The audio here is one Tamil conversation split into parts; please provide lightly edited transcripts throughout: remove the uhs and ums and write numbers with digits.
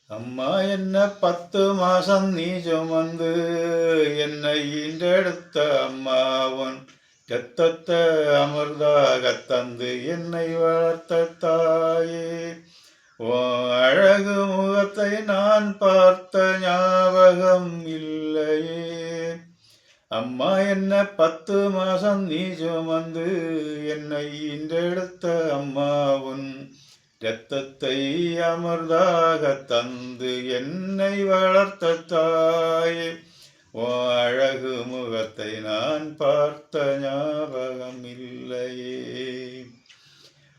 அம்மா என்ன 10 மாசம் நீ சுமந்து என்னை ஈன்றெடுத்த அம்மாவன் இரத்தத்தை அமிர்தாக தந்து என்னை வளர்த்த தாயே. ஓ அழகு முகத்தை நான் பார்த்த ஞாபகம் இல்லையே. அம்மா என்ன 10 மாசம் நீ சுமந்து என்னை ஈன்றெடுத்த அம்மாவுன் இரத்தத்தை அமிர்தாக தந்து என்னை வளர்த்த தாயே. ஓ அழகு முகத்தை நான் பார்த்த ஞாபகம் இல்லையே.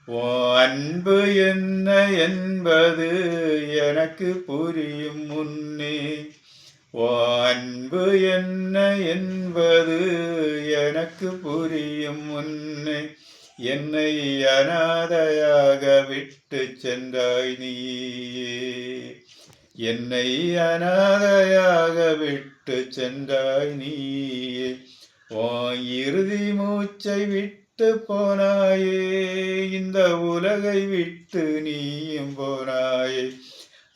ஓ அன்பு என்ன என்பது எனக்கு புரியும் முன்னே. ஓ அன்பு என்ன என்பது எனக்கு புரியும் முன்னே. என்னை அனாதையாக விட்டு சென்றாய் நீயே. என்னை அனாதையாக விட்டு சென்றாய் நீயே. ஓ இறுதி மூச்சை விட்டு போனாயே. இந்த உலகை விட்டு நீயும் போனாயே.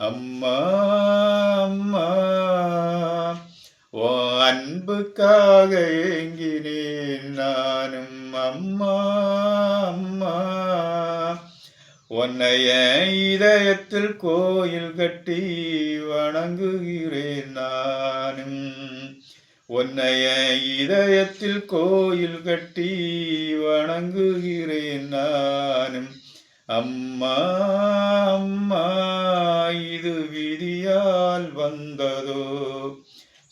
அம்மா அம்மா ஓ அன்புக்காக ஏங்கினேன் நானும். அம்மா அம்மா உன்னைய இதயத்தில் கோயில் கட்டி வணங்குகிறேன் நானும். உன்னைய இதயத்தில் கோயில் கட்டி வணங்குகிறேன் நானும். அம்மா அம்மா இது விதியால் வந்ததோ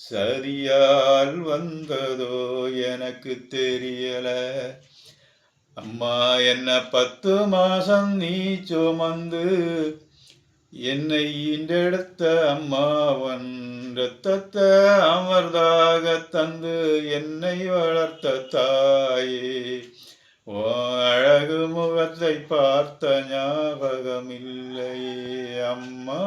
சரியால் வந்ததோ எனக்கு தெரியல. அம்மா என்ன 10 மாசம் நீ சுமந்து என்னை ஈன்றெடுத்த அம்மாவன் இரத்தத்தை அமிர்தாக தந்து என்னை வளர்த்த தாயே. ஓ அழகு முகத்தை பார்த்த ஞாபகம் இல்லையே. அம்மா